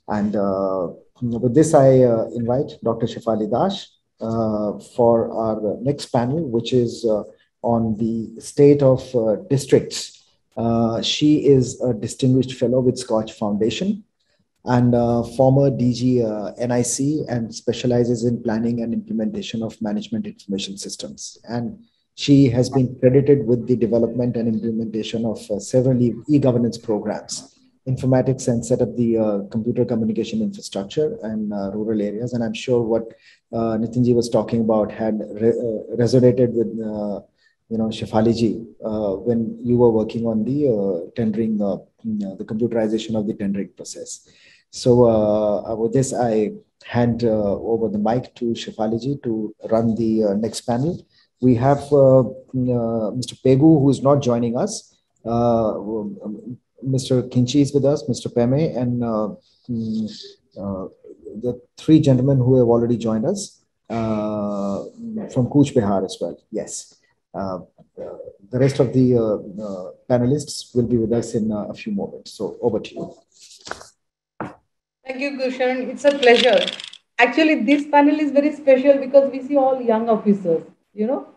And with this, I invite Dr. Shefali Dash for our next panel, which is on the state of districts. She is a distinguished fellow with Scotch Foundation and former DG NIC, and specializes in planning and implementation of management information systems. And she has been credited with the development and implementation of several e-governance programs, informatics, and set up the computer communication infrastructure in rural areas. And I'm sure what Nitinji was talking about had resonated with Shefali ji, when you were working on the tendering, the computerization of the tendering process. So with this, I hand over the mic to Shefali ji to run the next panel. We have Mr. Pegu, who is not joining us. Mr. Kinchi is with us, Mr. Peme, and the three gentlemen who have already joined us from Kuch Bihar as well. Yes. The rest of the panelists will be with us in a few moments. So over to you. Thank you, Gushan. It's a pleasure. Actually, this panel is very special because we see all young officers, you know.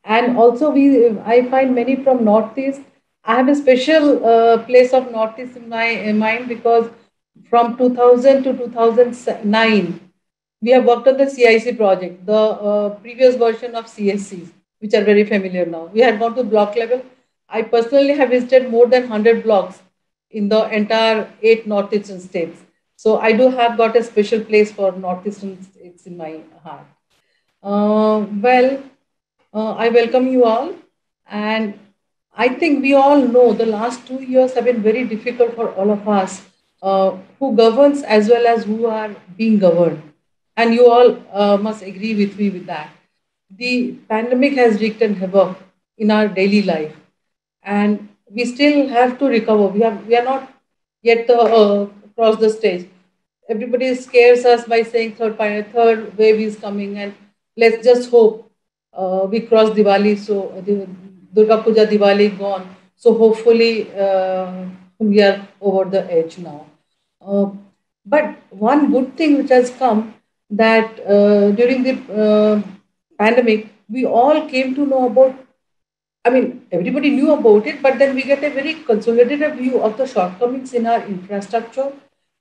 And also I find many from Northeast. I have a special place of Northeast in my mind because from 2000 to 2009, we have worked on the CIC project, the previous version of CSCs, which are very familiar now. We had gone to block level. I personally have visited more than 100 blocks in the entire 8 northeastern states. So I do have got a special place for northeastern states in my heart. I welcome you all, and I think we all know the last 2 years have been very difficult for all of us who governs as well as who are being governed. And you all must agree with me with that. The pandemic has wreaked havoc in our daily life, and we still have to recover. We are not yet across the stage. Everybody scares us by saying third wave is coming, and let's just hope we cross Diwali. So the Durga Puja Diwali gone. So hopefully we are over the edge now. Uh, but one good thing which has come that during the pandemic, we all came to know about. I mean, everybody knew about it, but then we get a very consolidated view of the shortcomings in our infrastructure,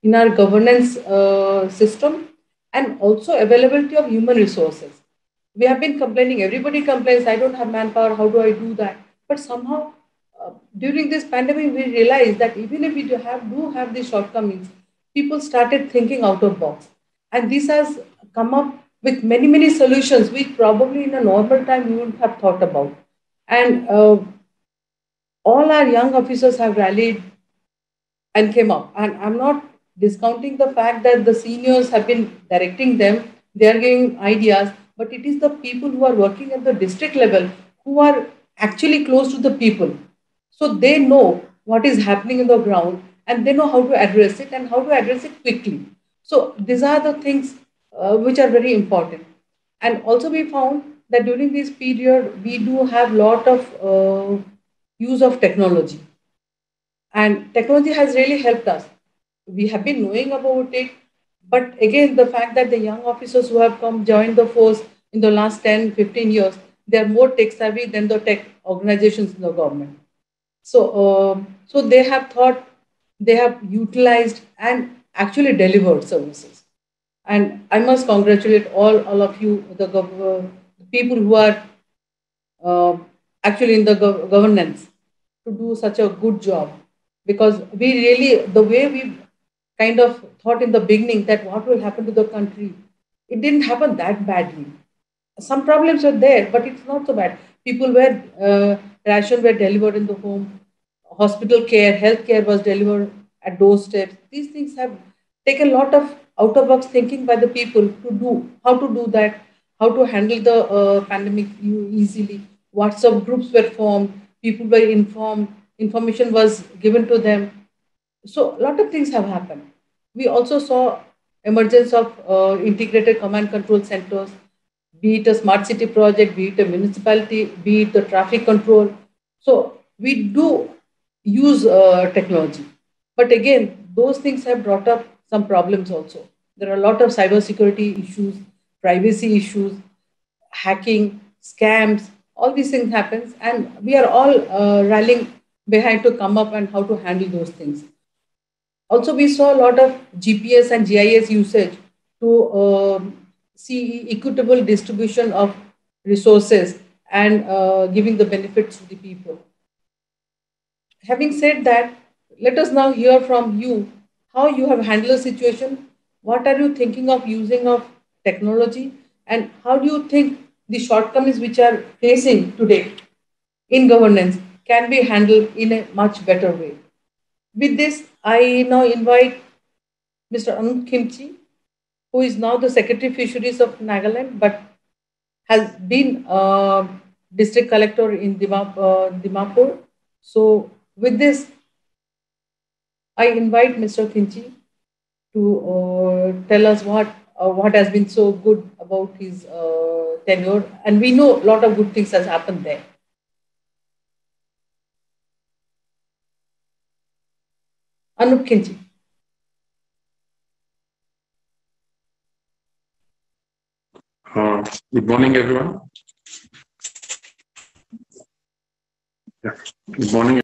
in our governance system, and also availability of human resources. We have been complaining, everybody complains, I don't have manpower, how do I do that? But somehow, during this pandemic, we realized that even if we do have these shortcomings, people started thinking out of box. And this has come up with many, many solutions which probably in a normal time we wouldn't have thought about. And all our young officers have rallied and came up. And I'm not discounting the fact that the seniors have been directing them, they are giving ideas, but it is the people who are working at the district level who are actually close to the people. So they know what is happening in the ground and they know how to address it and how to address it quickly. So these are the things which are very important. And also we found that during this period, we do have lot of use of technology, and technology has really helped us. We have been knowing about it, but again, the fact that the young officers who have come joined the force in the last 10, 15 years, they are more tech savvy than the tech organizations in the government. So they have thought, they have utilized and actually delivered services. And I must congratulate all of you, the people who are uh, actually in the governance to do such a good job, because we really, the way we kind of thought in the beginning that what will happen to the country, it didn't happen that badly. Some problems were there, but it's not so bad. People were ration were delivered in the home, hospital care, health care was delivered at doorsteps. These things have taken a lot of out of box thinking by the people to do how to do that, how to handle the pandemic easily. WhatsApp groups were formed, people were informed, information was given to them. So a lot of things have happened. We also saw emergence of integrated command control centers, be it a smart city project, be it a municipality, be it the traffic control. So we do use technology. But again, those things have brought up some problems also. There are a lot of cybersecurity issues, privacy issues, hacking, scams, all these things happens, and we are all rallying behind to come up and how to handle those things. Also, we saw a lot of GPS and GIS usage to see equitable distribution of resources and giving the benefits to the people. Having said that, let us now hear from you how you have handled the situation. What are you thinking of using of technology, and how do you think the shortcomings which are facing today in governance can be handled in a much better way? With this, I now invite Mr. Anup Khimchi, who is now the Secretary Fisheries of Nagaland, but has been district collector in Dimapur. So, with this, I invite Mr. Khimchi to tell us what has been so good about his tenure, and we know a lot of good things has happened there. Anup Khimchi. Good morning, everyone. Yeah. Good morning.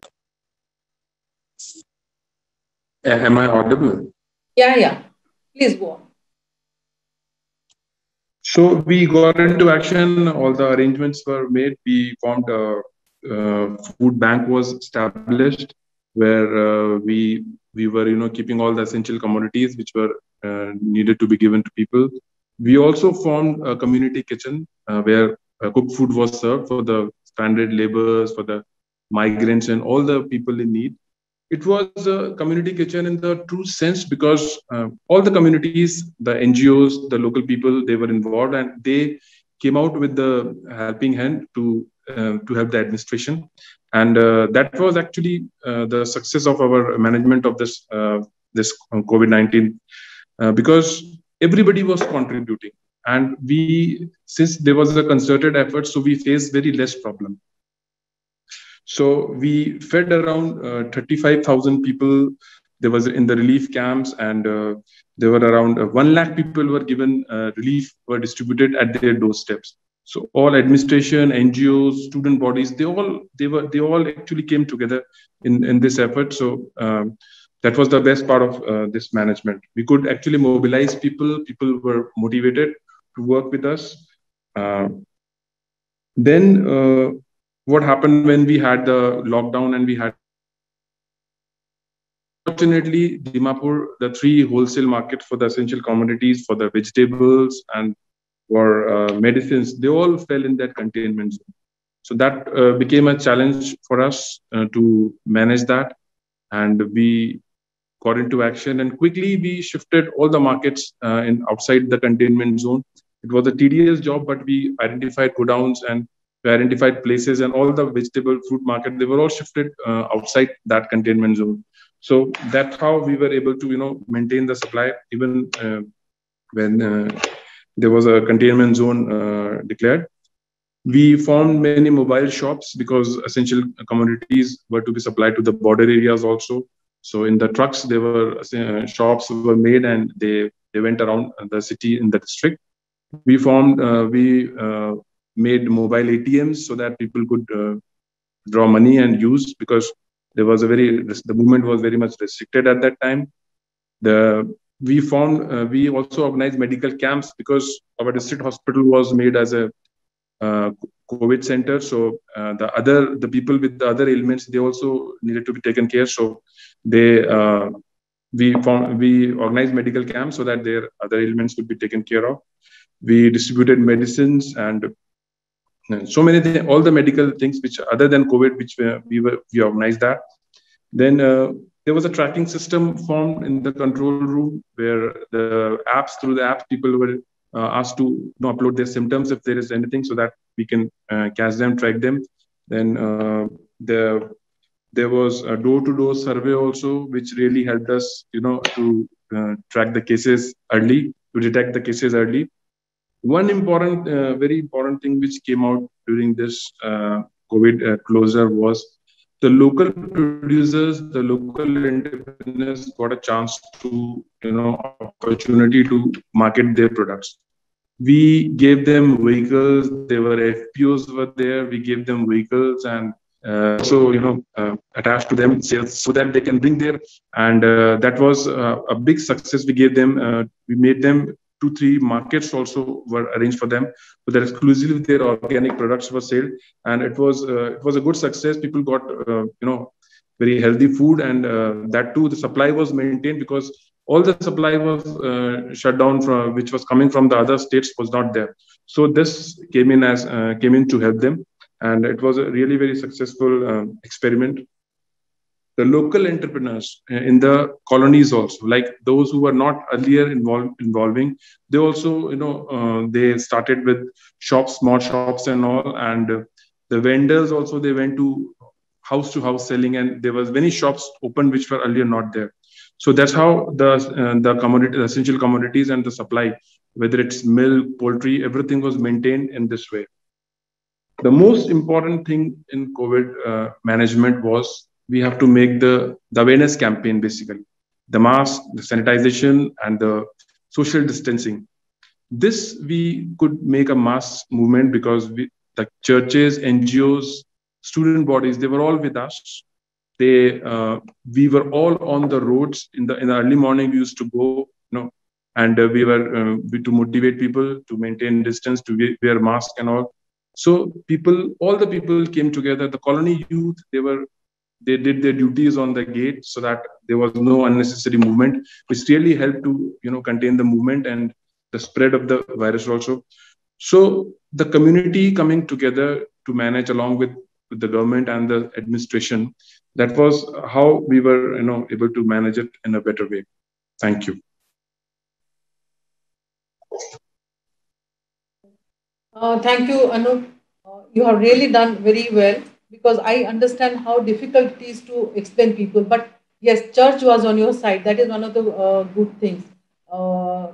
Am I audible? Yeah. Please go on. So we got into action. All the arrangements were made. We formed a food bank was established where we were keeping all the essential commodities which were needed to be given to people. We also formed a community kitchen where cooked food was served for the stranded laborers, for the migrants, and all the people in need. It was a community kitchen in the true sense because all the communities, the NGOs, the local people, they were involved and they came out with the helping hand to help the administration. And that was actually the success of our management of this COVID-19 because everybody was contributing. And since there was a concerted effort, so we faced very less problem. So we fed around 35,000 people. There was in the relief camps, and there were around 1 lakh people were given relief, were distributed at their doorsteps. So all administration, NGOs, student bodies, they all actually came together in this effort. So that was the best part of this management. We could actually mobilize people. People were motivated to work with us. Then what happened when we had the lockdown and we had, fortunately, Dimapur, the three wholesale markets for the essential commodities, for the vegetables and for medicines, they all fell in that containment zone. So that became a challenge for us to manage that. And we got into action and quickly we shifted all the markets in outside the containment zone. It was a tedious job, but we identified godowns and we identified places, and all the vegetable fruit market, they were all shifted outside that containment zone. So that's how we were able to maintain the supply even when there was a containment zone declared. We formed many mobile shops because essential commodities were to be supplied to the border areas also. So in the trucks, there were shops were made and they went around the city in the district. We made mobile ATMs so that people could draw money and use, because there was the movement was very much restricted at that time. We also organized medical camps because our district hospital was made as a COVID center. So the people with the other ailments, they also needed to be taken care. So we organized medical camps so that their other ailments could be taken care of. We distributed medicines and so many things, all the medical things which other than COVID, which we organized that. Then there was a tracking system formed in the control room where through the apps, people were asked to upload their symptoms if there is anything, so that we can catch them, track them. Then there was a door-to-door survey also, which really helped us, to track the cases early, to detect the cases early. One very important thing which came out during this COVID closure was the local producers, the local entrepreneurs got a chance to, opportunity to market their products. We gave them vehicles. There were FPOs were there. We gave them vehicles and also, attached to them sales so that they can bring their, and that was a big success. We gave them, we made them 2-3 markets also were arranged for them, so that exclusively their organic products were sold, and it was a good success. People got very healthy food, and that too the supply was maintained because all the supply was shut down from which was coming from the other states was not there. So this came in to help them, and it was a really very successful experiment. The local entrepreneurs in the colonies also, like those who were not earlier involving, they also, they started with shops, small shops and all, and the vendors also, they went to house selling, and there was many shops open which were earlier not there. So that's how the commodity, the essential commodities and the supply, whether it's milk, poultry, everything was maintained in this way. The most important thing in COVID management was we have to make the awareness campaign, basically the mask, the sanitization, and the social distancing. This we could make a mass movement because the churches, NGOs, student bodies, they were all with us. We were all on the roads in the early morning. We used to go, and we were to motivate people to maintain distance, to wear mask and all. So all the people came together. The colony youth, they did their duties on the gate so that there was no unnecessary movement, which really helped to contain the movement and the spread of the virus also. So the community coming together to manage along with the government and the administration, that was how we were able to manage it in a better way. Thank you. Thank you, Anup. You have really done very well, because I understand how difficult it is to explain people. But yes, church was on your side. That is one of the good things,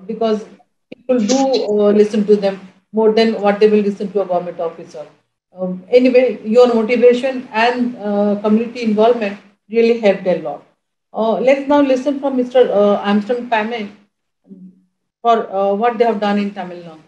because people do listen to them more than what they will listen to a government officer. Anyway, your motivation and community involvement really helped a lot. Let's now listen from Mr. Armstrong Pame for what they have done in Tamil Nadu.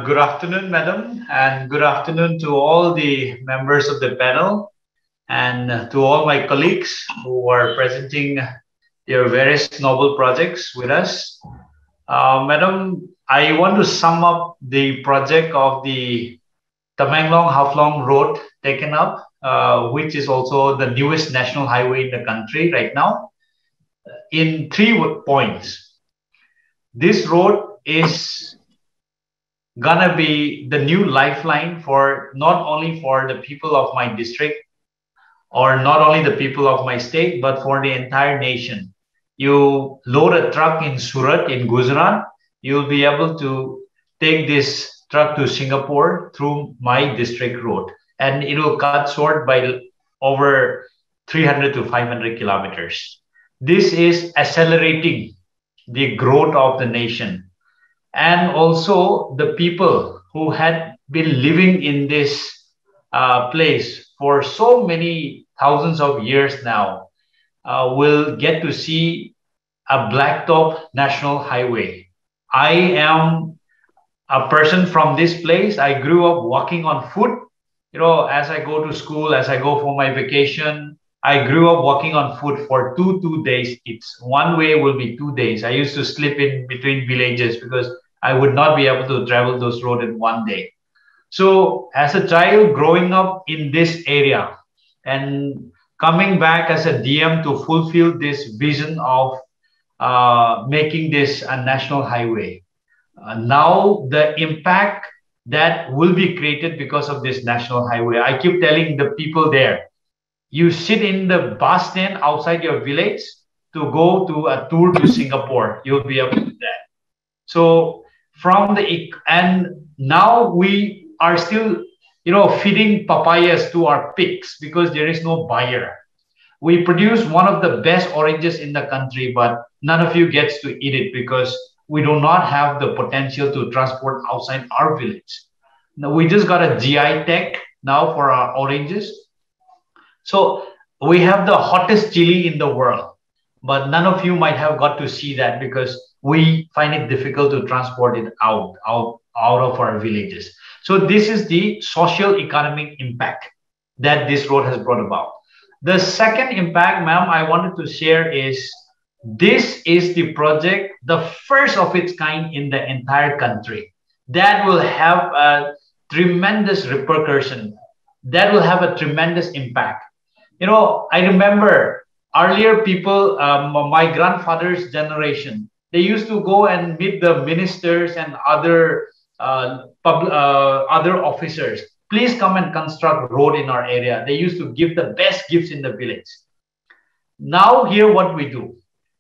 Good afternoon, madam, and good afternoon to all the members of the panel and to all my colleagues who are presenting their various noble projects with us. Madam, I want to sum up the project of the Tamenglong-Haflong Road taken up, which is also the newest national highway in the country right now, in 3 points. This road is gonna be the new lifeline for not only for the people of my district or not only the people of my state, but for the entire nation. You load a truck in Surat, in Gujarat, you'll be able to take this truck to Singapore through my district road, and it will cut short by over 300 to 500 kilometers. This is accelerating the growth of the nation. And also the people who had been living in this place for so many thousands of years now will get to see a blacktop national highway. I am a person from this place. I grew up walking on foot. As I go to school, as I go for my vacation, I grew up walking on foot for two days. It's one way will be 2 days. I used to sleep in between villages because I would not be able to travel those roads in 1 day. So as a child growing up in this area and coming back as a DM to fulfill this vision of making this a national highway, now the impact that will be created because of this national highway, I keep telling the people there, you sit in the bus stand outside your village to go to a tour to Singapore, you'll be able to do that. So and now we are still, feeding papayas to our pigs because there is no buyer. we produce one of the best oranges in the country, but none of you gets to eat it because we do not have the potential to transport outside our village. Now, we just got a GI tag now for our oranges. So we have the hottest chili in the world, but none of you might have got to see that because we find it difficult to transport it out of our villages. So this is the social economic impact that this road has brought about. The second impact, ma'am, I wanted to share is this is the project, the first of its kind in the entire country that will have a tremendous repercussion, that will have a tremendous impact. You know, I remember earlier people, my grandfather's generation, they used to go and meet the ministers and other other officers. Please come and construct road in our area. They used to give the best gifts in the village. Now here what we do,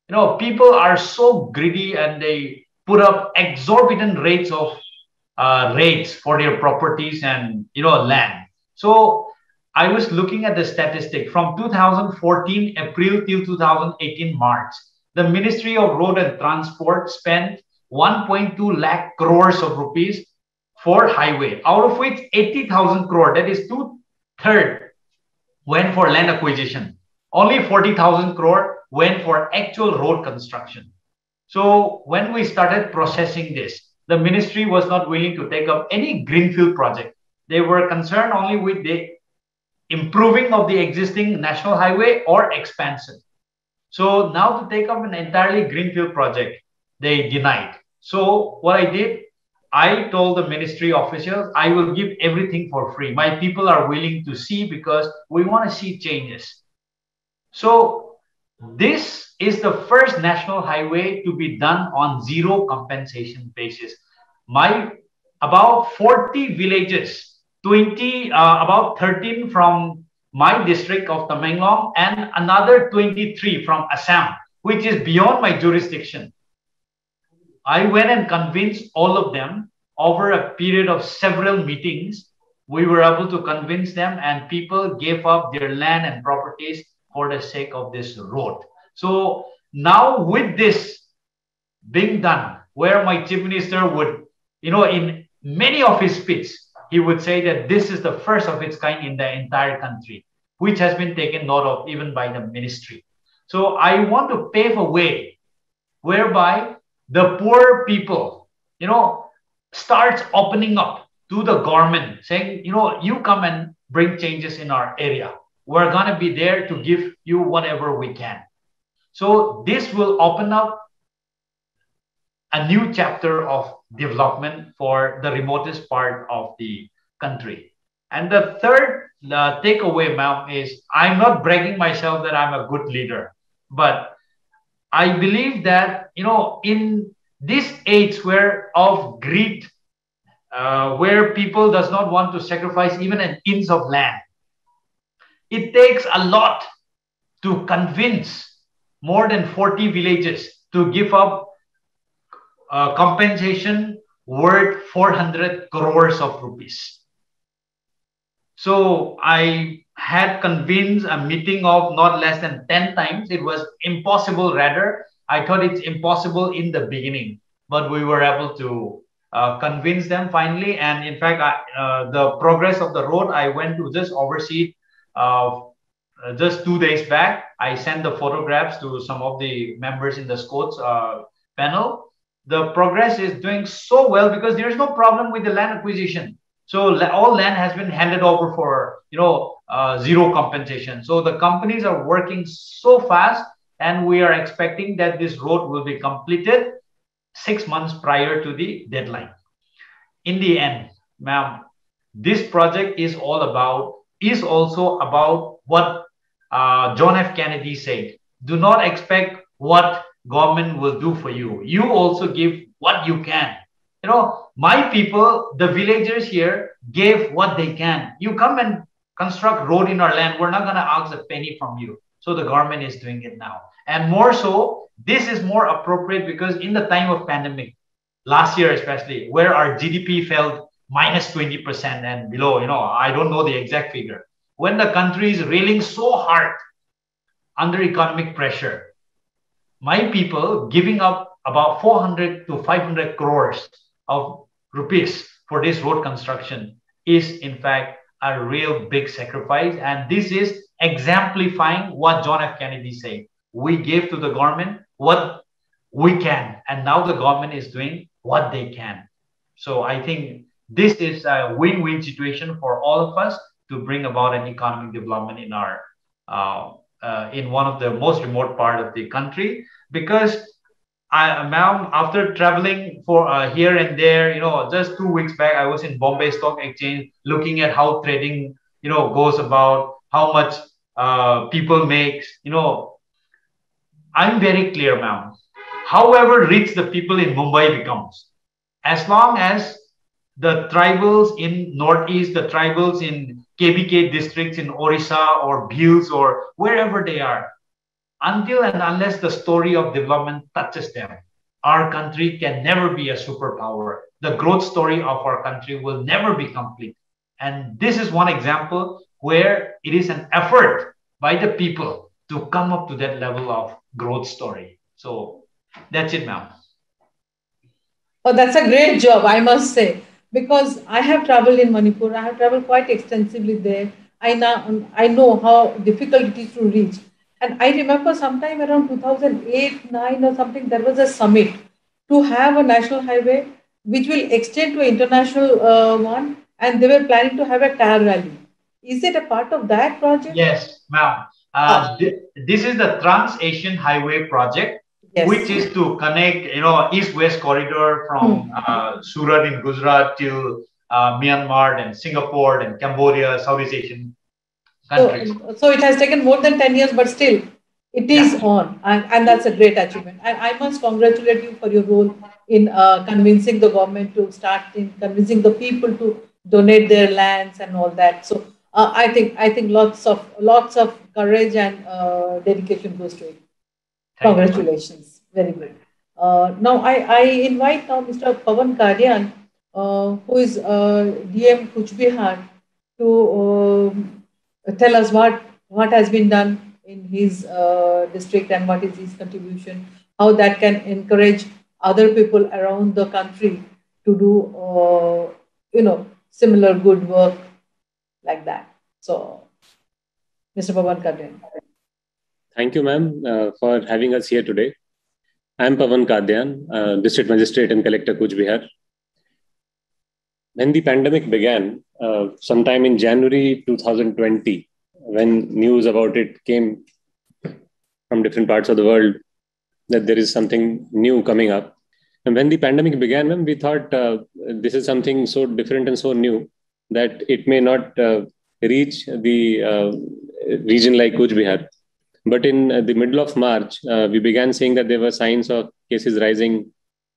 you know, people are so greedy and they put up exorbitant rates of rates for their properties and, you know, land. So I was looking at the statistic from 2014 April till 2018 March. The Ministry of Road and Transport spent 1.2 lakh crores of rupees for highway, out of which 80,000 crore, that is 2/3, went for land acquisition. Only 40,000 crore went for actual road construction. So when we started processing this, the ministry was not willing to take up any greenfield project. They were concerned only with the improving of the existing national highway or expansion. So now to take up an entirely greenfield project, they denied. So what I did, I told the ministry officials, I will give everything for free. My people are willing to see because we want to see changes. So this is the first national highway to be done on zero compensation basis. About 40 villages, about 13 from my district of Tamenglong and another 23 from Assam, which is beyond my jurisdiction. I went and convinced all of them over a period of several meetings. We were able to convince them and people gave up their land and properties for the sake of this road. So now with this being done, where my chief minister would, you know, in many of his speeches, he would say that this is the first of its kind in the entire country, which has been taken note of even by the ministry. So I want to pave a way whereby the poor people, you know, starts opening up to the government saying, you know, you come and bring changes in our area. We're going to be there to give you whatever we can. So this will open up a new chapter of development for the remotest part of the country. And the third takeaway, ma'am, is I'm not bragging myself that I'm a good leader, but I believe that, you know, in this age of greed, where people does not want to sacrifice even an inch of land, it takes a lot to convince more than 40 villages to give up compensation worth 400 crores of rupees. So I had convinced a meeting of not less than 10 times. It was impossible, rather. I thought it's impossible in the beginning, but we were able to convince them finally. And in fact, the progress of the road, I went to just oversee just 2 days back. I sent the photographs to some of the members in the Scouts panel. The progress is doing so well because there is no problem with the land acquisition. So all land has been handed over for, you know, zero compensation. So the companies are working so fast, and we are expecting that this road will be completed 6 months prior to the deadline. In the end, ma'am, this project is also about what John F. Kennedy said. Do not expect what government will do for you. You also give what you can. You know, my people, the villagers here, gave what they can. You come and construct road in our land. We're not going to ask a penny from you. So the government is doing it now. And more so, this is more appropriate because in the time of pandemic, last year especially, where our GDP fell minus 20% and below, you know, I don't know the exact figure. When the country is railing so hard, under economic pressure. My people giving up about 400 to 500 crores of rupees for this road construction is in fact a real big sacrifice. And this is exemplifying what John F. Kennedy said. We gave to the government what we can, and now the government is doing what they can. So I think this is a win-win situation for all of us to bring about an economic development in our in one of the most remote part of the country. Because ma'am, after traveling for here and there, just 2 weeks back, I was in Bombay Stock Exchange looking at how trading, goes about, how much people makes, I'm very clear, ma'am. However rich the people in Mumbai becomes, as long as the tribals in Northeast, the tribals in KBK districts in Orissa or Bhils or wherever they are, until and unless the story of development touches them, our country can never be a superpower. The growth story of our country will never be complete. And this is one example where it is an effort by the people to come up to that level of growth story. So that's it, ma'am. Oh, that's a great job, I must say, because I have traveled in Manipur. I have traveled quite extensively there. I know how difficult it is to reach. And I remember sometime around 2008, 9 or something, there was a summit to have a national highway which will extend to an international one, and they were planning to have a car rally. Is it a part of that project? Yes, ma'am. Uh, This is the Trans-Asian Highway project, which yes. is to connect, East-West corridor from Hmm. Surat in Gujarat till Myanmar and Singapore and Cambodia, Southeast Asian countries. So it has taken more than 10 years, but still it is Yeah. on. And that's a great achievement. And I must congratulate you for your role in convincing the government to start in convincing the people to donate their lands and all that. So I think lots of courage and dedication goes to it. Thank you, ma'am. Congratulations. Very good. Now I invite now Mr. Pawan Karyan, who is DM Kuch Bihar, to tell us what has been done in his district and what is his contribution, how that can encourage other people around the country to do similar good work like that. So, Mr. Pawan Karyan. Thank you, ma'am, for having us here today. I'm Pawan Kadyan, District Magistrate and Collector Kuch Bihar. When the pandemic began, sometime in January 2020, when news about it came from different parts of the world, that there is something new coming up. And when the pandemic began, ma'am, we thought this is something so different and so new that it may not reach the region like Kuch Bihar. But in the middle of March, we began seeing that there were signs of cases rising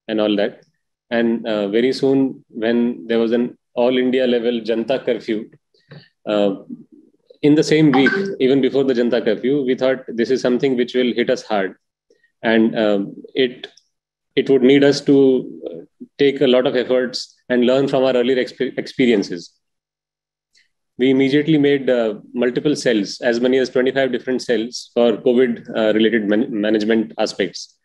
and all that. And very soon, when there was an all India level Janta curfew, in the same week, even before the Janta curfew, we thought this is something which will hit us hard. And it would need us to take a lot of efforts and learn from our earlier experiences. We immediately made multiple cells, as many as 25 different cells for COVID-related management aspects.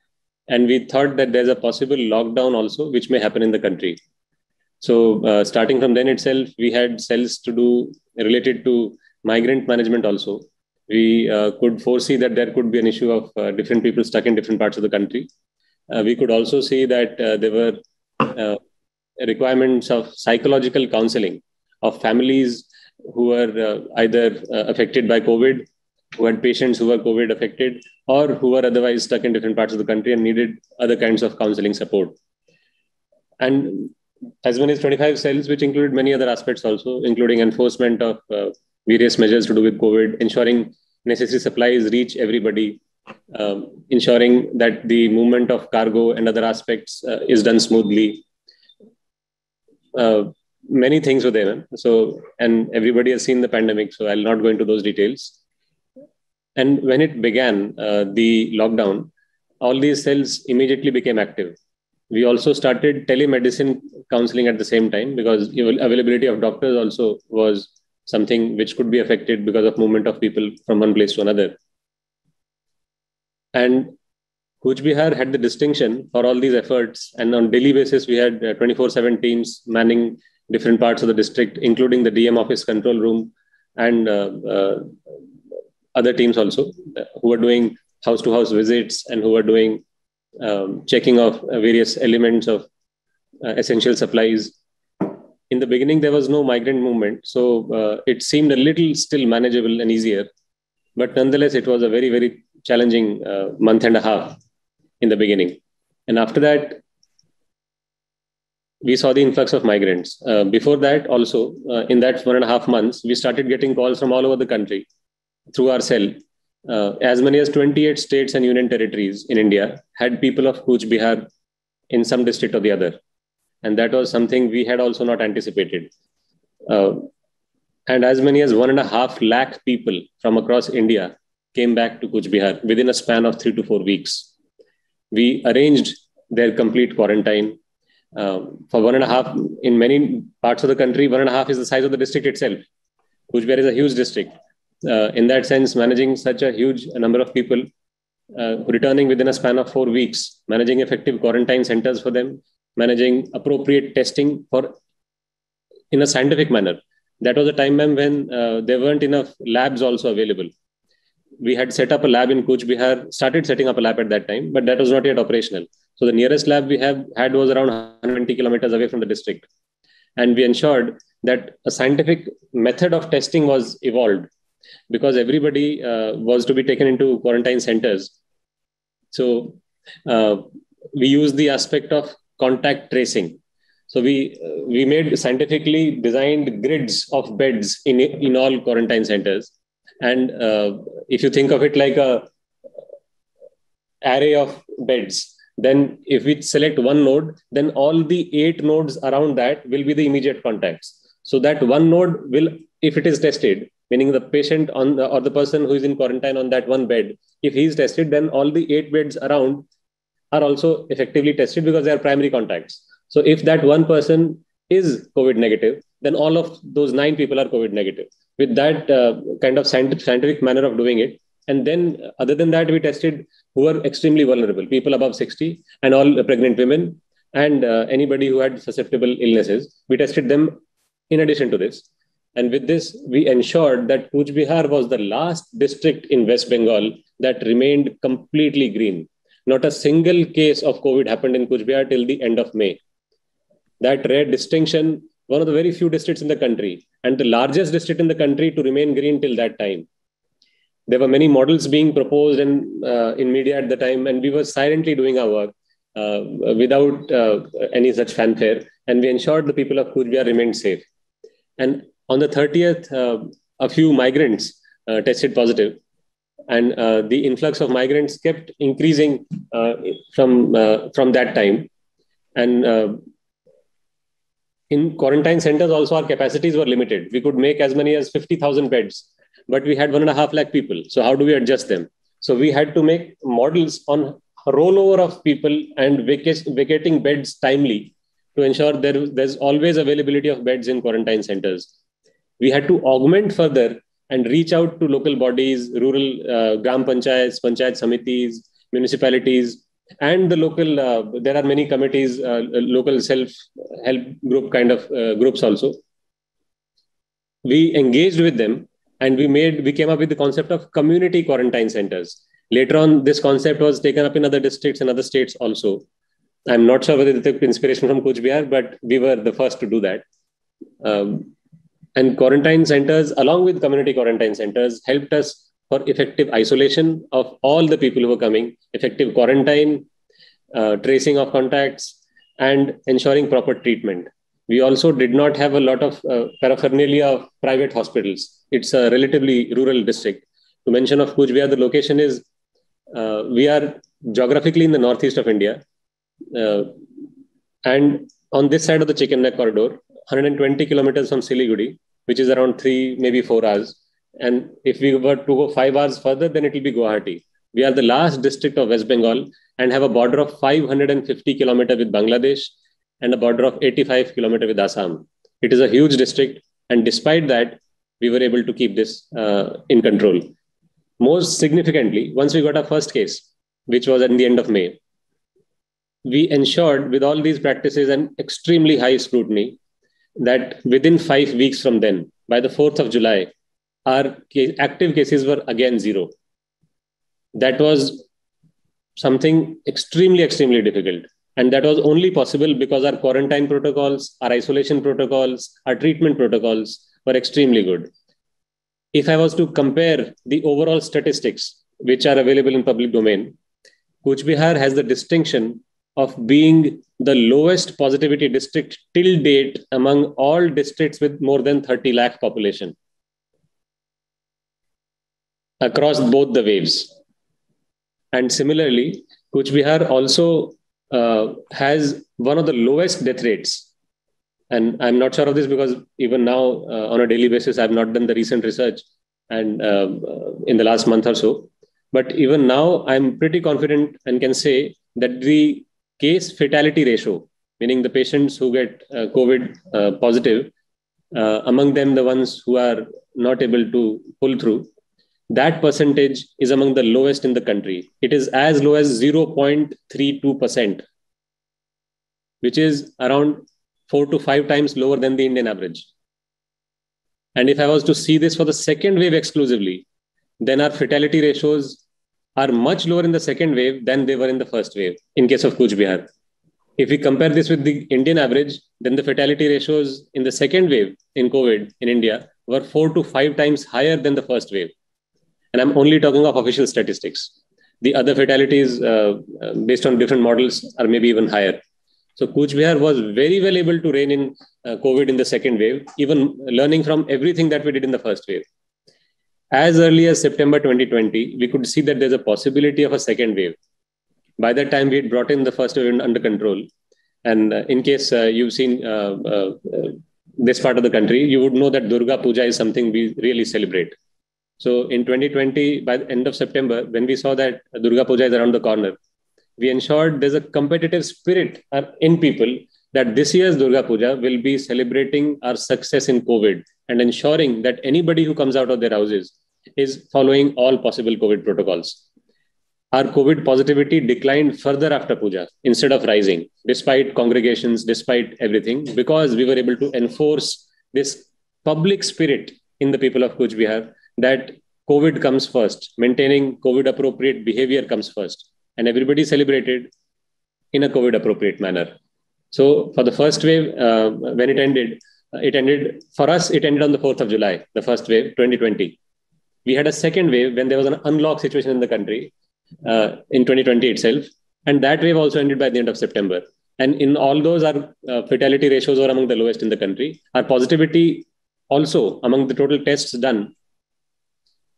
And we thought that there's a possible lockdown also, which may happen in the country. So starting from then itself, we had cells to do related to migrant management also. We could foresee that there could be an issue of different people stuck in different parts of the country. We could also see that there were requirements of psychological counseling of families who were either affected by COVID, who had patients who were COVID affected, or who were otherwise stuck in different parts of the country and needed other kinds of counseling support. And as many as 25 cells, which included many other aspects also, including enforcement of various measures to do with COVID, ensuring necessary supplies reach everybody, ensuring that the movement of cargo and other aspects is done smoothly. Many things were there. So, and everybody has seen the pandemic, so I'll not go into those details. And when it began, the lockdown, all these cells immediately became active. We also started telemedicine counseling at the same time because availability of doctors also was something which could be affected because of movement of people from one place to another. And Cooch Behar had the distinction for all these efforts. And on daily basis, we had 24/7 teams manning different parts of the district, including the DM office control room and other teams also who were doing house-to-house visits and who were doing checking of various elements of essential supplies. In the beginning, there was no migrant movement, so it seemed a little still manageable and easier. But nonetheless, it was a very, very challenging month and a half in the beginning. And after that, we saw the influx of migrants. Before that, also, in that 1.5 months, we started getting calls from all over the country through our cell. As many as 28 states and union territories in India had people of Cooch Behar in some district or the other. And that was something we had also not anticipated. And as many as 1.5 lakh people from across India came back to Cooch Behar within a span of 3 to 4 weeks. We arranged their complete quarantine. For 1.5, in many parts of the country, 1.5 is the size of the district itself. Cooch Behar is a huge district. In that sense, managing such a huge number of people, returning within a span of 4 weeks, managing effective quarantine centers for them, managing appropriate testing for in a scientific manner. That was a time, ma'am, when there weren't enough labs also available. We had set up a lab in Cooch Behar, started setting up a lab at that time, but that was not yet operational. So the nearest lab we had was around 120 kilometers away from the district. And we ensured that a scientific method of testing was evolved because everybody was to be taken into quarantine centers. So we used the aspect of contact tracing. So we made scientifically designed grids of beds in all quarantine centers. And if you think of it like a array of beds, then if we select one node, then all the 8 nodes around that will be the immediate contacts. So that one node will, if it is tested, meaning the patient or the person who is in quarantine on that one bed, if he is tested, then all the 8 beds around are also effectively tested because they are primary contacts. So if that one person is COVID negative, then all of those 9 people are COVID negative. With that kind of scientific manner of doing it. And then other than that, we tested who were extremely vulnerable, people above 60 and all pregnant women and anybody who had susceptible illnesses. We tested them in addition to this. And with this, we ensured that Cooch Behar was the last district in West Bengal that remained completely green. Not a single case of COVID happened in Cooch Behar till the end of May. That rare distinction, one of the very few districts in the country and the largest district in the country to remain green till that time. There were many models being proposed in media at the time, and we were silently doing our work without any such fanfare. And we ensured the people of Cooch Behar remained safe. And on the 30th, a few migrants tested positive. And the influx of migrants kept increasing from that time. And in quarantine centers also, our capacities were limited. We could make as many as 50,000 beds, but we had 1.5 lakh people. So how do we adjust them? So we had to make models on a rollover of people and vacating beds timely to ensure there's always availability of beds in quarantine centers. We had to augment further and reach out to local bodies, rural gram panchayats, panchayat samitis, municipalities, and the local, there are many committees, local self-help group kind of groups also. We engaged with them and we came up with the concept of community quarantine centers. Later on, this concept was taken up in other districts and other states also. I'm not sure whether they took inspiration from Cooch Behar, but we were the first to do that. And quarantine centers, along with community quarantine centers, helped us for effective isolation of all the people who were coming, effective quarantine, tracing of contacts, and ensuring proper treatment. We also did not have a lot of paraphernalia of private hospitals. It's a relatively rural district. To mention of Cooch Behar, the location is, we are geographically in the northeast of India. And on this side of the Chicken Neck corridor, 120 kilometers from Siliguri, which is around 3, maybe 4 hours. And if we were to go 5 hours further, then it will be Guwahati. We are the last district of West Bengal and have a border of 550 kilometers with Bangladesh and a border of 85 kilometers with Assam. It is a huge district. And despite that, we were able to keep this in control. Most significantly, once we got our first case, which was at the end of May, we ensured with all these practices and extremely high scrutiny that within 5 weeks from then, by the 4th of July, our active cases were again zero. That was something extremely, extremely difficult. And that was only possible because our quarantine protocols, our isolation protocols, our treatment protocols were extremely good. If I was to compare the overall statistics, which are available in public domain, Cooch Behar has the distinction of being the lowest positivity district till date among all districts with more than 30 lakh population across both the waves. And similarly, Cooch Behar also has one of the lowest death rates. And I'm not sure of this because even now, on a daily basis, I've not done the recent research and in the last month or so. But even now, I'm pretty confident and can say that the case fatality ratio, meaning the patients who get COVID positive, among them the ones who are not able to pull through, that percentage is among the lowest in the country. It is as low as 0.32%, which is around 4 to 5 times lower than the Indian average. And if I was to see this for the second wave exclusively, then our fatality ratios are much lower in the second wave than they were in the first wave in case of Cooch Behar. If we compare this with the Indian average, then the fatality ratios in the second wave in COVID in India were 4 to 5 times higher than the first wave. And I'm only talking of official statistics. The other fatalities based on different models are maybe even higher. So Cooch Behar was very well able to rein in COVID in the second wave, even learning from everything that we did in the first wave. As early as September 2020, we could see that there's a possibility of a second wave. By that time, we had brought in the first wave under control. And in case you've seen this part of the country, you would know that Durga Puja is something we really celebrate. So in 2020, by the end of September, when we saw that Durga Puja is around the corner, we ensured there's a competitive spirit in people that this year's Durga Puja will be celebrating our success in COVID and ensuring that anybody who comes out of their houses is following all possible COVID protocols. Our COVID positivity declined further after Puja instead of rising, despite congregations, despite everything, because we were able to enforce this public spirit in the people of Cooch Behar that COVID comes first, maintaining COVID appropriate behavior comes first. And everybody celebrated in a COVID appropriate manner. So for the first wave, when it ended, for us, it ended on the 4th of July, the first wave, 2020. We had a second wave when there was an unlock situation in the country in 2020 itself. And that wave also ended by the end of September. And in all those, our fatality ratios were among the lowest in the country. Our positivity also among the total tests done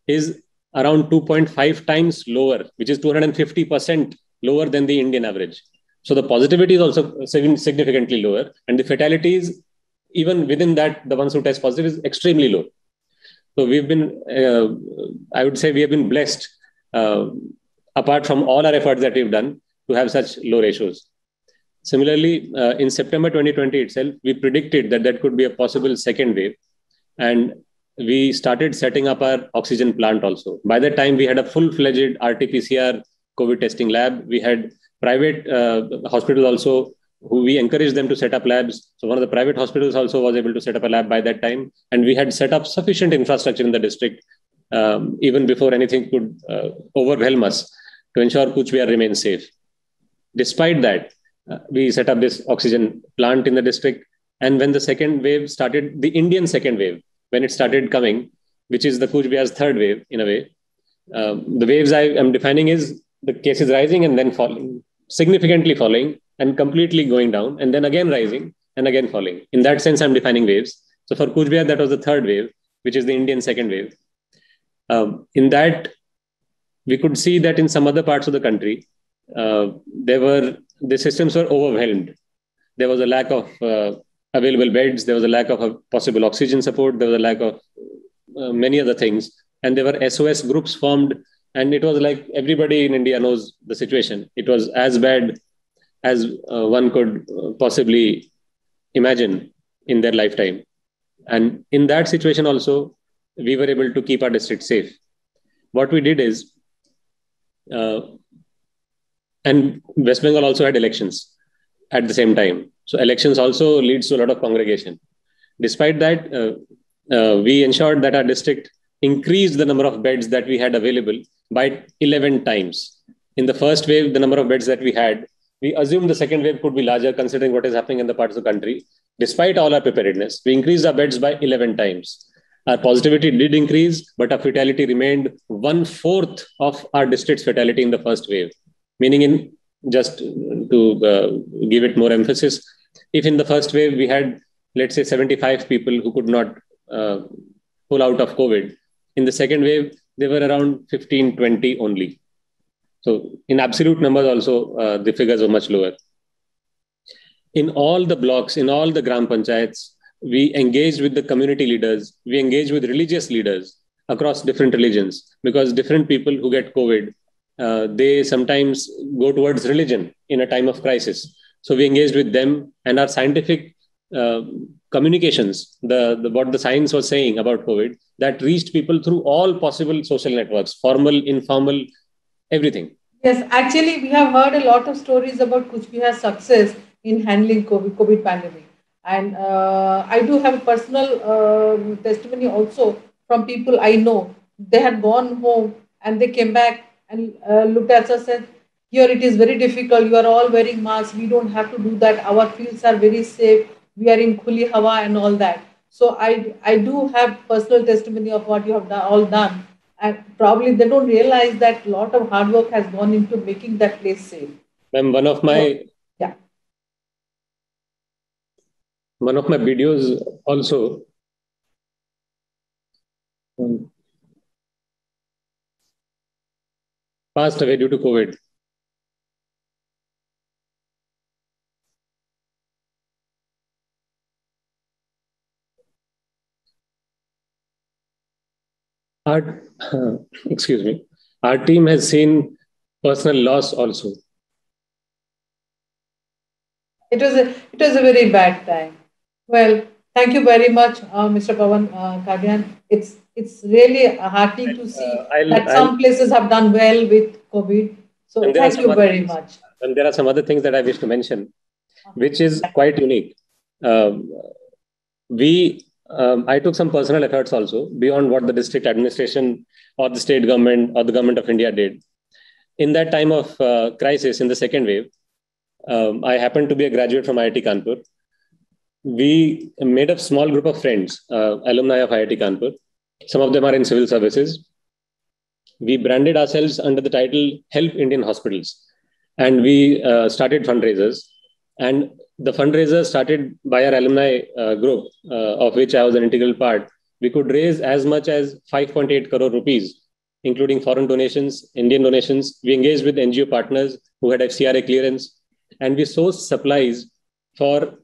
is around 2.5 times lower, which is 250% lower than the Indian average. So the positivity is also significantly lower. And the fatalities, even within that, the ones who test positive is extremely low. So we've been, I would say we have been blessed, apart from all our efforts that we've done, to have such low ratios. Similarly, in September 2020 itself, we predicted that that could be a possible second wave. And we started setting up our oxygen plant also. By that time, we had a full-fledged RT-PCR COVID testing lab. We had private hospitals also, who we encouraged them to set up labs. So one of the private hospitals also was able to set up a lab by that time. And we had set up sufficient infrastructure in the district, even before anything could overwhelm us, to ensure Cooch Behar remains safe. Despite that, we set up this oxygen plant in the district. And when the second wave started, the Indian second wave, when it started coming, which is the Cooch Behar's third wave in a way, the waves I am defining is the cases rising and then falling, significantly falling and completely going down, and then again rising and again falling. In that sense, I'm defining waves. So for Cooch Behar, that was the third wave, which is the Indian second wave. In that, we could see that in some other parts of the country, the systems were overwhelmed. There was a lack of available beds. There was a lack of possible oxygen support. There was a lack of many other things. And there were SOS groups formed. And it was like everybody in India knows the situation. It was as bad as one could possibly imagine in their lifetime. And in that situation also, we were able to keep our district safe. What we did is, And West Bengal also had elections at the same time. So elections also leads to a lot of congregation. Despite that, we ensured that our district increased the number of beds that we had available by 11 times. In the first wave, the number of beds that we had, we assumed the second wave could be larger considering what is happening in the parts of the country. Despite all our preparedness, we increased our beds by 11 times. Our positivity did increase, but our fatality remained 1/4 of our district's fatality in the first wave. Meaning, in just to give it more emphasis, if in the first wave we had, let's say, 75 people who could not pull out of COVID, in the second wave, they were around 15, 20 only. So in absolute numbers also, the figures were much lower. In all the blocks, in all the Gram Panchayats, we engaged with the community leaders, we engaged with religious leaders across different religions, because different people who get COVID, they sometimes go towards religion in a time of crisis. So we engaged with them, and our scientific communications, what the science was saying about COVID, that reached people through all possible social networks, formal, informal, everything. Yes, actually, we have heard a lot of stories about Cooch Behar's success in handling COVID pandemic. And I do have a personal testimony also from people I know. They had gone home and they came back and looked at us and said, here it is very difficult. You are all wearing masks. We don't have to do that. Our fields are very safe. We are in Khuli Hawa and all that. So I do have personal testimony of what you have all done. And probably they don't realize that a lot of hard work has gone into making that place safe. Ma'am, one of my videos also passed away due to COVID. Our team has seen personal loss also. It was a very bad time. Well, thank you very much, Mr. Pavan Kadian. It's really heartening to see that some places have done well with COVID. So thank you very much. And there are some other things that I wish to mention, which is quite unique. I took some personal efforts also beyond what the district administration or the state government or the government of India did. In that time of crisis, in the second wave, I happened to be a graduate from IIT Kanpur. We made a small group of friends, alumni of IIT Kanpur. Some of them are in civil services. We branded ourselves under the title Help Indian Hospitals. And we started fundraisers. And the fundraiser started by our alumni group, of which I was an integral part. We could raise as much as 5.8 crore rupees, including foreign donations, Indian donations. We engaged with NGO partners who had FCRA clearance, and we sourced supplies for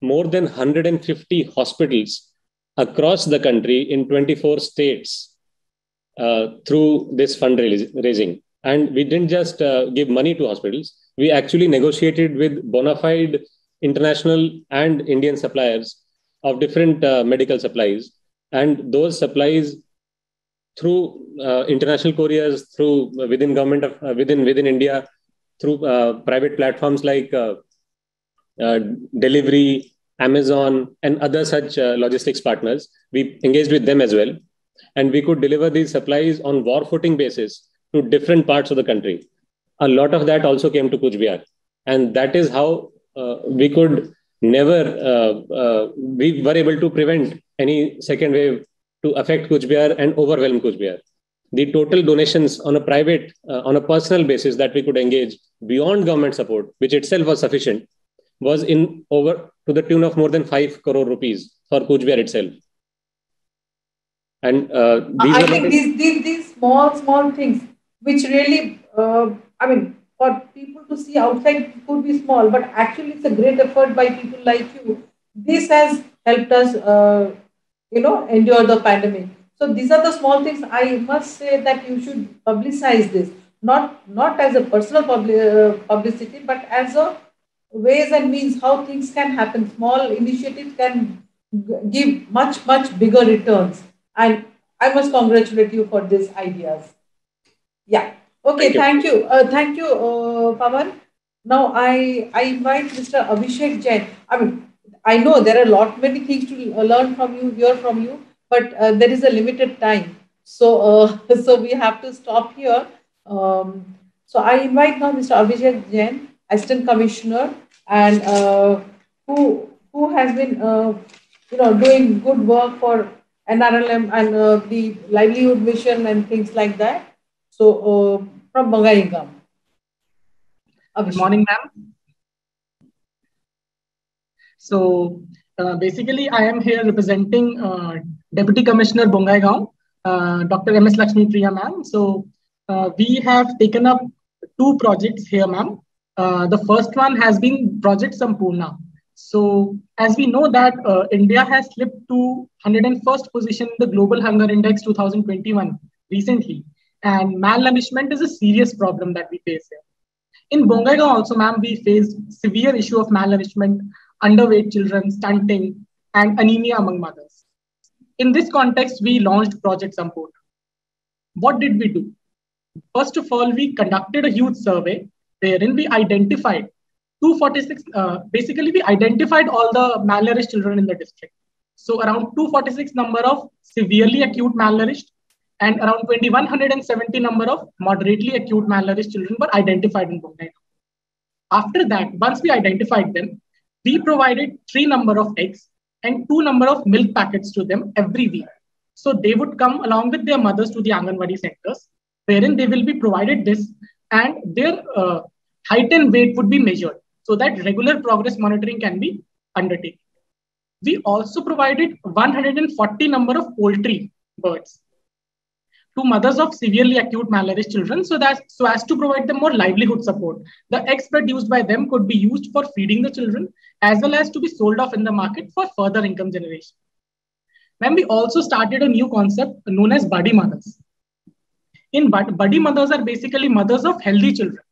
more than 150 hospitals across the country in 24 states through this fundraising. And we didn't just give money to hospitals. We actually negotiated with bona fide international and Indian suppliers of different medical supplies. And those supplies through international couriers, through within government of within India, through private platforms like Delivery, Amazon, and other such logistics partners, we engaged with them as well. And we could deliver these supplies on war footing basis to different parts of the country. A lot of that also came to Cooch Behar. And that is how we could we were able to prevent any second wave to affect Cooch Behar and overwhelm Cooch Behar. The total donations on a private, on a personal basis that we could engage beyond government support, which itself was sufficient, was in over to the tune of more than 5 crore rupees for Cooch Behar itself. And I think these small things, which really, for people to see outside, it could be small, but actually it's a great effort by people like you. This has helped us, endure the pandemic. So these are the small things. I must say that you should publicize this, not as a personal publicity, but as a ways and means how things can happen. Small initiatives can give much bigger returns. And I must congratulate you for these ideas. Yeah. Okay, thank you. Thank you, Pawan. Now I invite Mr. Abhishek Jain. I mean, I know there are a lot many things to learn from you, hear from you, but there is a limited time. So so we have to stop here. So I invite now Mr. Abhishek Jain, Assistant Commissioner, and who has been doing good work for NRLM and the livelihood mission and things like that. So, from Bongaigaon. Good morning, ma'am. So, basically, I am here representing Deputy Commissioner Bongaigaon, Dr. M.S. Lakshmi Priya, ma'am. So, we have taken up 2 projects here, ma'am. The first one has been Project Sampurna. So, as we know that India has slipped to 101st position in the Global Hunger Index 2021 recently. And malnourishment is a serious problem that we face here. In Bongaigaon also, ma'am, we faced severe issue of malnourishment, underweight children, stunting, and anemia among mothers. In this context, we launched Project Sampurna. What did we do? First of all, we conducted a huge survey wherein we identified 246, basically we identified all the malnourished children in the district. So around 246 number of severely acute malnourished and around 2170 number of moderately acute malnourished children were identified in Bongaigaon. After that, once we identified them, we provided 3 number of eggs and 2 number of milk packets to them every week. So they would come along with their mothers to the Anganwadi centers, wherein they will be provided this and their height and weight would be measured so that regular progress monitoring can be undertaken. We also provided 140 number of poultry birds to mothers of severely acute malnourished children so as to provide them more livelihood support. The eggs produced by them could be used for feeding the children as well as to be sold off in the market for further income generation. Then we also started a new concept known as buddy mothers. In buddy mothers are basically mothers of healthy children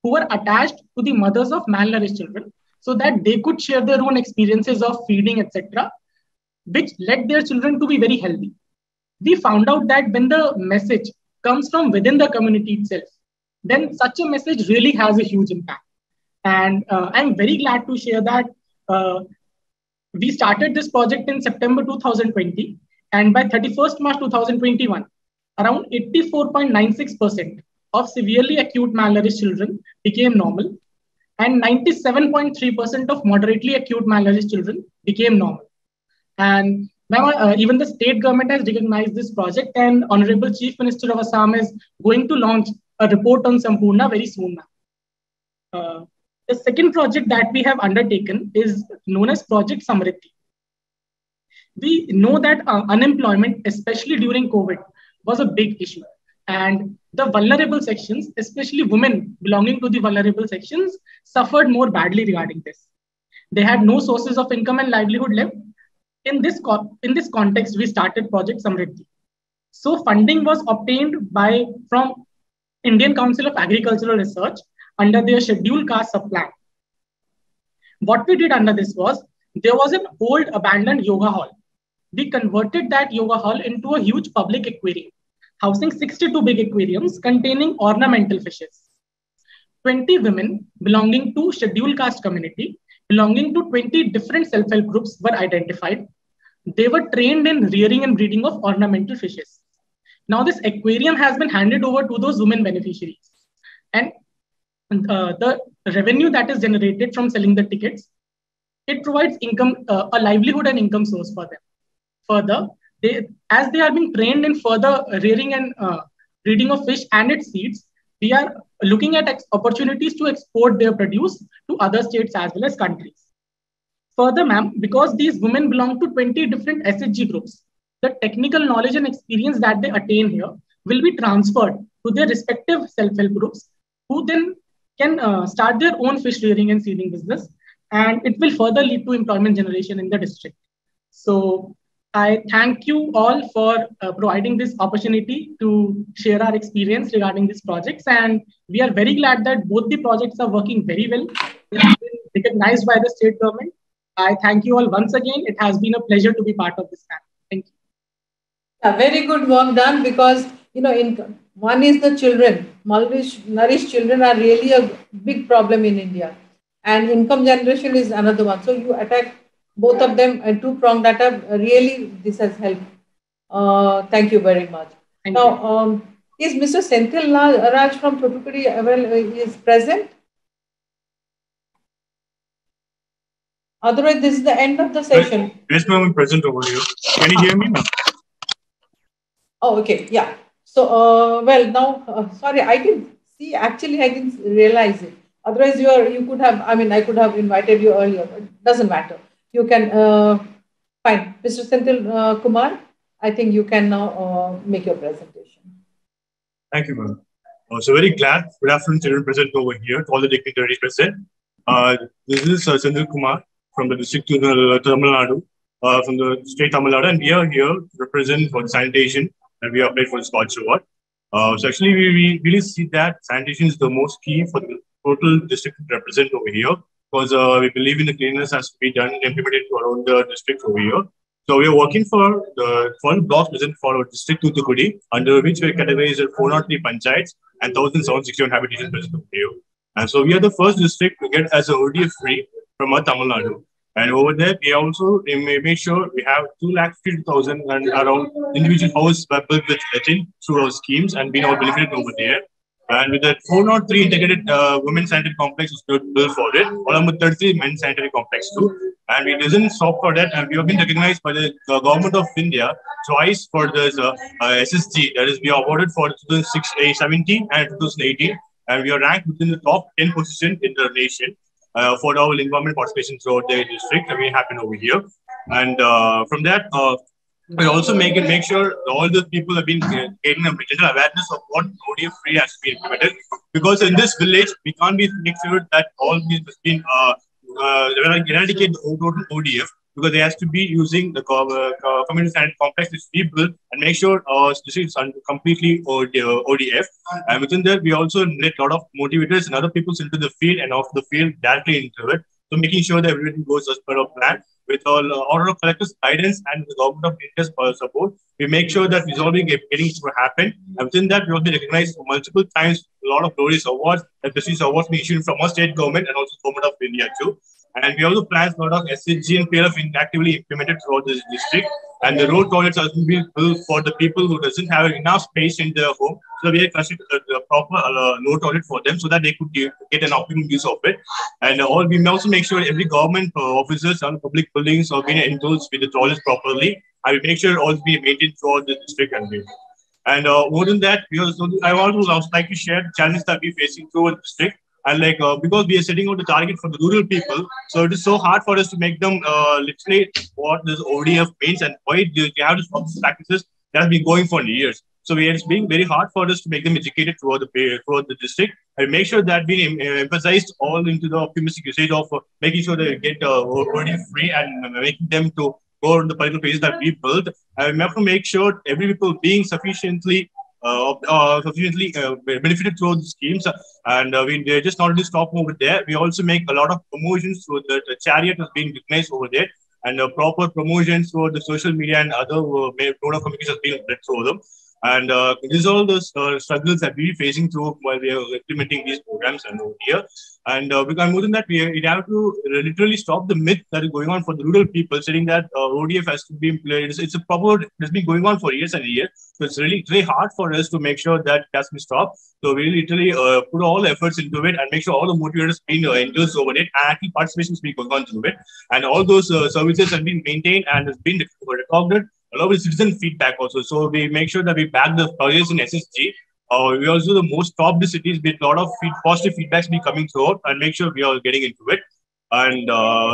who were attached to the mothers of malnourished children so that they could share their own experiences of feeding, etc., which led their children to be very healthy. We found out that when the message comes from within the community itself, then such a message really has a huge impact. And I'm very glad to share that we started this project in September 2020, and by 31st March 2021, around 84.96% of severely acute malnourished children became normal, and 97.3% of moderately acute malnourished children became normal. And now, even the state government has recognized this project, and Honorable Chief Minister of Assam is going to launch a report on Sampurna very soon. The second project that we have undertaken is known as Project Samriddhi. We know that unemployment, especially during COVID, was a big issue. And the vulnerable sections, especially women belonging to the vulnerable sections, suffered more badly regarding this. They had no sources of income and livelihood left. In this context, we started Project Samriddhi. So funding was obtained from Indian Council of Agricultural Research under their scheduled caste subplan. What we did under this was, there was an old abandoned yoga hall. We converted that yoga hall into a huge public aquarium, housing 62 big aquariums containing ornamental fishes. 20 women belonging to scheduled caste community, belonging to 20 different self-help groups were identified. They were trained in rearing and breeding of ornamental fishes. Now this aquarium has been handed over to those women beneficiaries. And the revenue that is generated from selling the tickets, it provides income, a livelihood and income source for them. Further, as they are being trained in further rearing and breeding of fish and its seeds, we are looking at opportunities to export their produce to other states as well as countries. Further, ma'am, because these women belong to 20 different SHG groups, the technical knowledge and experience that they attain here will be transferred to their respective self-help groups, who then can start their own fish rearing and seeding business, and it will further lead to employment generation in the district. So I thank you all for providing this opportunity to share our experience regarding these projects. And we are very glad that both the projects are working very well. They have been recognized by the state government. I thank you all once again. It has been a pleasure to be part of this panel. Thank you. Yeah, very good work done, because income. One is the children. Malnourished children are really a big problem in India. And income generation is another one. So you attack both of them, two-pronged attack. Really, this has helped. Thank you very much. Now, is Mr. Senthil Raj from Thoothukudi is present? Otherwise, this is the end of the session. Yes, ma'am, I'm present over here. Can you hear me, ma'am? Oh, okay. Yeah. So, well, now, sorry, I didn't see. Actually, I didn't realize it. Otherwise, you could have. I mean, I could have invited you earlier, but it doesn't matter. You can fine, Mr. Senthil Kumar. I think you can now make your presentation. Thank you, ma'am. So very glad. Good afternoon, children present over here. To all the dignitaries present. This is Senthil Kumar from the district of Tamil Nadu, from the state Tamil Nadu, and we are here to represent for the sanitation, and we applied for the Scotch Award. So actually, we really see that sanitation is the most key for the total district to represent over here, because we believe in the cleanliness has to be done and implemented around the district over here. So we are working for the 12 blocks present for our district Thoothukudi, under which we are categorized at 403 panchayats and 1,761 habitations present over here. And so we are the first district to get as a ODF free from our Tamil Nadu. And over there, we also make sure we have 250,000 and around individual houses built with letting through our schemes and being all benefited over there. And with the 403 integrated women's sanitary complex was built for it, along with 33 men's sanitary complex too. And we didn't stop for that, and we have been recognized by the government of India twice for this SSG. That is, we are awarded for 2017 and 2018, and we are ranked within the top 10 position in the nation for our environment participation throughout the district. And we happen over here, and from that. We also make sure all the people have been getting a general awareness of what ODF free has to be implemented. Because in this village, we can't make sure that all these has been eradicate the total ODF, because they has to be using the community sanitary complex which we build and make sure this is completely ODF. And within that, we also need a lot of motivators and other people into the field and off the field directly into it. So making sure that everything goes as per our plan. With all order of collectors' guidance and the government of India's support, we make sure that resolving getting to happen. And within that, we will be recognized multiple times, a lot of glorious awards, and prestigious awards being issued from our state government and also government of India too. And we also plan a lot of SHG and PLF actively implemented throughout this district. And the road toilets are to be built for the people who doesn't have enough space in their home. So we have constructed a proper road toilet for them so that they could get an optimum use of it. And we may also make sure every government officers and public buildings are being enclosed with the toilets properly. And we make sure all be maintained throughout the district. And more than that, I also like to share the challenges that we're facing through the district. And because we are setting out the target for the rural people, so it is so hard for us to make them literally what this ODF means and why they have to stop these practices that have been going for years. So it's being very hard for us to make them educated throughout the district and make sure that being emphasized all into the optimistic usage of making sure they get ODF free and making them to go on the particular places that we built. And we have to make sure every people being sufficiently benefited through the schemes, and they just not only stop over there. We also make a lot of promotions through the chariot has been recognized over there, and proper promotions through the social media and other mode of communication has been led through them. And these are all the struggles that we're facing through while we are implementing these programs and over here. And because more than that, we have to literally stop the myth that is going on for the rural people, saying that ODF has to be implemented. It's a proper, it's been going on for years and years. So it's really very hard for us to make sure that it has to be stopped. So we literally put all the efforts into it and make sure all the motivators being engaged over it, and active participation is being going on through it. And all those services have been maintained and has been recorded along with citizen feedback also. So we make sure that we back the projects in SSG. We also the most top the cities with a lot of positive feedbacks be coming throughout and make sure we are getting into it. And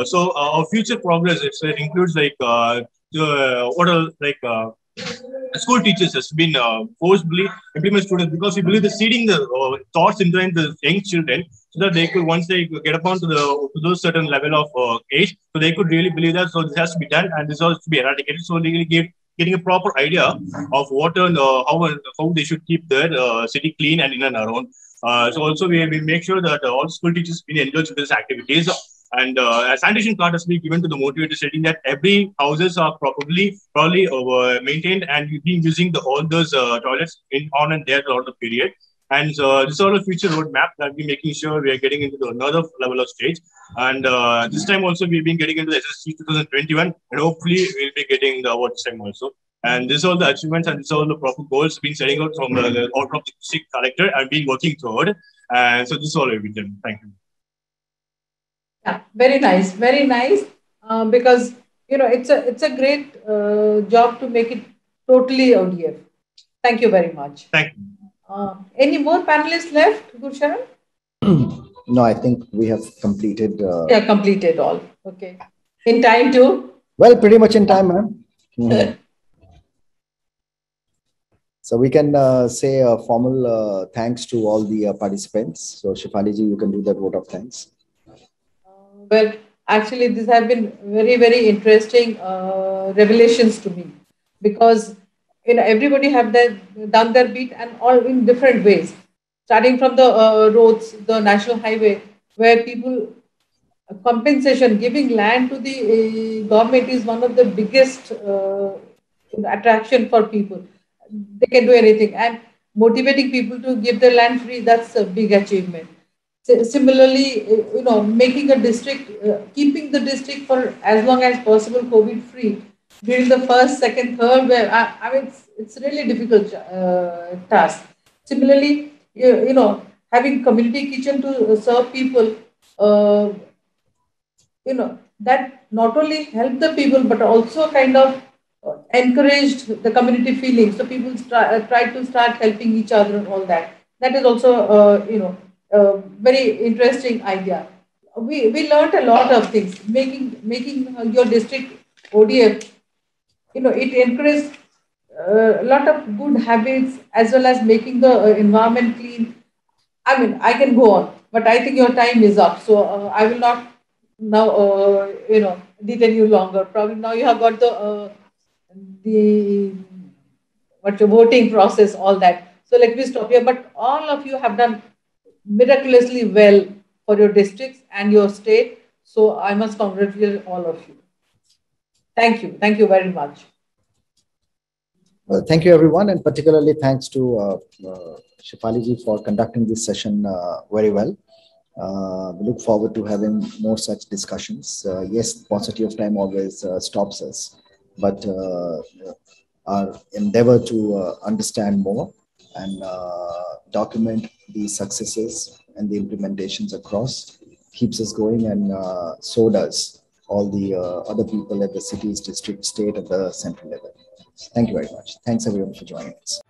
so our future progress, it includes school teachers has been forcibly implement students, because we believe that seeding the thoughts into the young children so that they could, once they get upon to those certain level of age, so they could really believe that, so this has to be done and this has to be eradicated. So they getting a proper idea of what and how they should keep their city clean and in and around. So also we make sure that all school teachers be engaged in these activities. And a sanitation card has been given to the motivator, stating that every houses are probably maintained and you've been using all those toilets on and there throughout the period. And this is all a future roadmap that we're making sure we are getting into another level of stage. And this time also we've been getting into the SSG 2021, and hopefully we'll be getting the award this time also. And this is all the achievements and this is all the proper goals being setting out from the order of the district collector and being working toward. And so this is all we've done. Thank you. Yeah, very nice, very nice. Because it's a great job to make it totally ODF. Thank you very much. Thank you. Any more panelists left, Gursharan? No, I think we have completed. Yeah, completed all. Okay. In time too? Well, pretty much in time, ma'am. Mm-hmm. So we can say a formal thanks to all the participants. So Shefali ji, you can do that vote of thanks. Well, actually, these have been very, very interesting revelations to me, because everybody have done their bit, and all in different ways. Starting from the roads, the national highway, where people compensation, giving land to the government is one of the biggest attraction for people. They can do anything, and motivating people to give their land free, that's a big achievement. Similarly, making a district, keeping the district for as long as possible COVID free during the first, second, third wave. I mean, it's really difficult task. Similarly, having community kitchen to serve people, that not only helped the people but also kind of encouraged the community feeling. So people try to start helping each other and all that. That is also, very interesting idea. We learned a lot of things. Making your district ODF, it encouraged a lot of good habits, as well as making the environment clean. I mean, I can go on, but I think your time is up. So I will not now, detain you longer. Probably now you have got the voting process, all that. So let me stop here. But all of you have done miraculously well for your districts and your state. So I must congratulate all of you. Thank you. Thank you very much. Well, thank you, everyone, and particularly thanks to Shefali ji for conducting this session very well. We look forward to having more such discussions. Yes, paucity of time always stops us, but our endeavor to understand more and document the successes and the implementations across keeps us going, and so does all the other people at the cities, district, state, at the central level. Thank you very much. Thanks everyone for joining us.